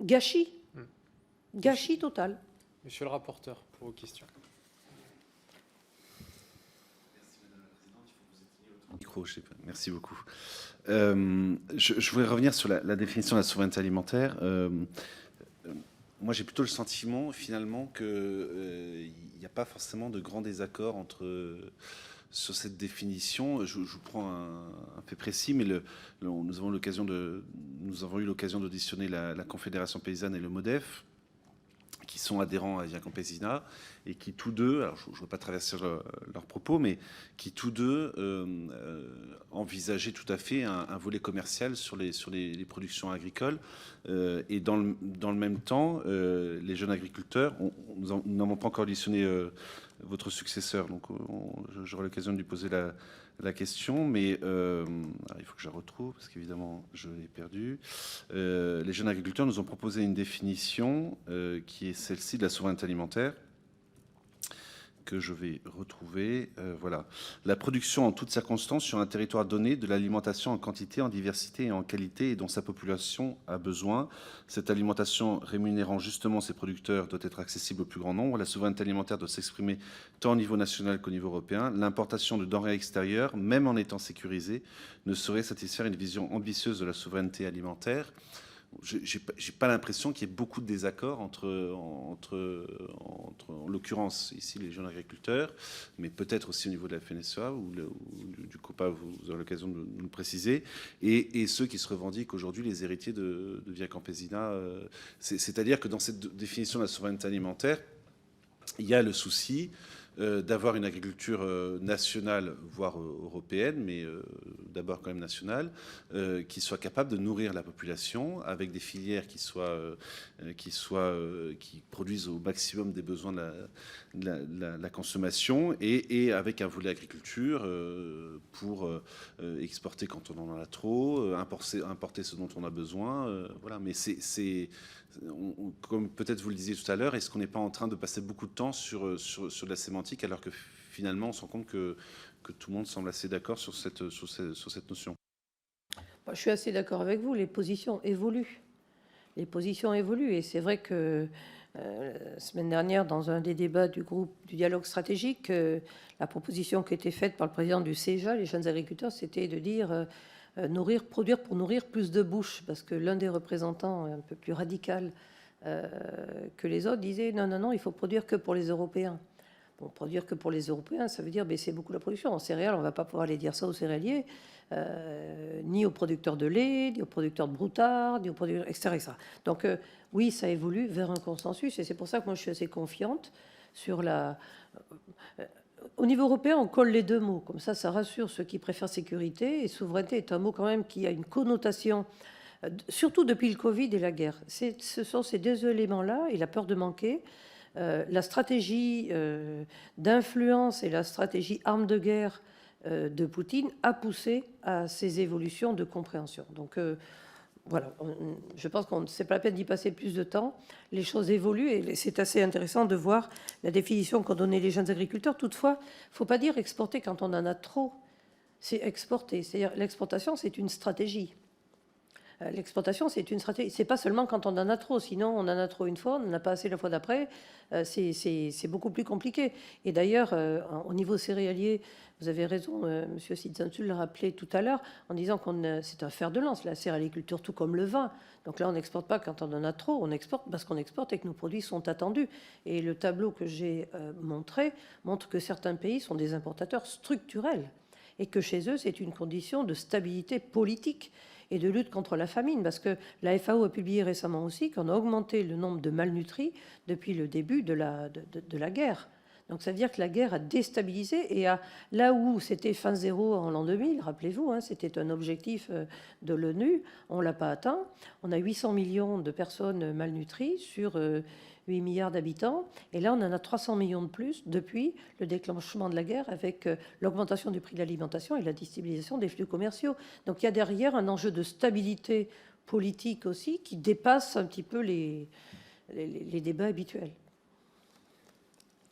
Gâchis. Gâchis total. Monsieur le rapporteur, pour vos questions. Merci beaucoup. Je voudrais revenir sur la définition de la souveraineté alimentaire. Moi, j'ai plutôt le sentiment, finalement, qu'il n'y a pas forcément de grands désaccords sur cette définition. Je vous prends un fait précis, mais nous avons eu l'occasion d'auditionner la Confédération paysanne et le MODEF, qui sont adhérents à Via Campesina, et qui tous deux, alors je ne veux pas traverser leurs propos, mais qui tous deux envisageaient tout à fait un volet commercial sur les productions agricoles. Et dans le même temps, les jeunes agriculteurs, nous n'avons pas encore auditionné votre successeur, donc j'aurai l'occasion de lui poser la question, mais il faut que je la retrouve, parce qu'évidemment, je l'ai perdue. Les jeunes agriculteurs nous ont proposé une définition qui est celle-ci de la souveraineté alimentaire, que je vais retrouver. Voilà. La production en toutes circonstances sur un territoire donné de l'alimentation en quantité, en diversité et en qualité et dont sa population a besoin. Cette alimentation rémunérant justement ses producteurs doit être accessible au plus grand nombre. La souveraineté alimentaire doit s'exprimer tant au niveau national qu'au niveau européen. L'importation de denrées extérieures, même en étant sécurisée, ne saurait satisfaire une vision ambitieuse de la souveraineté alimentaire. J'ai pas l'impression qu'il y ait beaucoup de désaccords entre en l'occurrence ici les jeunes agriculteurs, mais peut-être aussi au niveau de la FNSEA ou du COPA, vous aurez l'occasion de nous le préciser, et ceux qui se revendiquent aujourd'hui les héritiers de Via Campesina. C'est-à-dire que dans cette définition de la souveraineté alimentaire, il y a le souci d'avoir une agriculture nationale, voire européenne, mais d'abord quand même nationale, qui soit capable de nourrir la population avec des filières qui produisent au maximum des besoins de la consommation et avec un volet agriculture pour exporter quand on en a trop, importer ce dont on a besoin. Voilà, mais comme peut-être vous le disiez tout à l'heure, est-ce qu'on n'est pas en train de passer beaucoup de temps sur de la sémantique alors que finalement on se rend compte que tout le monde semble assez d'accord sur cette notion? Je suis assez d'accord avec vous, les positions évoluent. Les positions évoluent et c'est vrai que la semaine dernière, dans un des débats du groupe du dialogue stratégique, la proposition qui était faite par le président du CEJA, les jeunes agriculteurs, c'était de dire produire pour nourrir plus de bouches, parce que l'un des représentants un peu plus radical que les autres disait non, il faut produire que pour les Européens. Bon, produire que pour les Européens, ça veut dire baisser beaucoup la production. En céréales, on ne va pas pouvoir aller dire ça aux céréaliers, ni aux producteurs de lait, ni aux producteurs de broutards, ni aux producteurs, etc. Donc oui, ça évolue vers un consensus, et c'est pour ça que moi je suis assez confiante sur la... Au niveau européen, on colle les deux mots. Comme ça rassure ceux qui préfèrent sécurité. Et souveraineté est un mot quand même qui a une connotation, surtout depuis le Covid et la guerre. Ce sont ces deux éléments-là et la peur de manquer. La stratégie d'influence et la stratégie arme de guerre de Poutine a poussé à ces évolutions de compréhension. Donc voilà, je pense qu'on ne sait pas la peine d'y passer plus de temps. Les choses évoluent et c'est assez intéressant de voir la définition qu'ont donnée les jeunes agriculteurs. Toutefois, il ne faut pas dire exporter quand on en a trop. C'est exporter. C'est-à-dire l'exportation, c'est une stratégie. L'exportation, c'est une stratégie. C'est pas seulement quand on en a trop. Sinon, on en a trop une fois, on n'en a pas assez la fois d'après. C'est beaucoup plus compliqué. Et d'ailleurs, au niveau céréalier, vous avez raison, M. Sidzantul l'a rappelé tout à l'heure, en disant que c'est un fer de lance, la céréaliculture, tout comme le vin. Donc là, on n'exporte pas quand on en a trop, on exporte parce qu'on exporte et que nos produits sont attendus. Et le tableau que j'ai montré montre que certains pays sont des importateurs structurels et que chez eux, c'est une condition de stabilité politique et de lutte contre la famine, parce que la FAO a publié récemment aussi qu'on a augmenté le nombre de malnutris depuis le début de la guerre. Donc ça veut dire que la guerre a déstabilisé, et là où c'était fin zéro en l'an 2000, rappelez-vous, hein, c'était un objectif de l'ONU, on ne l'a pas atteint. On a 800 millions de personnes malnutries sur 8 milliards d'habitants, et là on en a 300 millions de plus depuis le déclenchement de la guerre, avec l'augmentation du prix de l'alimentation et la déstabilisation des flux commerciaux. Donc il y a derrière un enjeu de stabilité politique aussi qui dépasse un petit peu les débats habituels.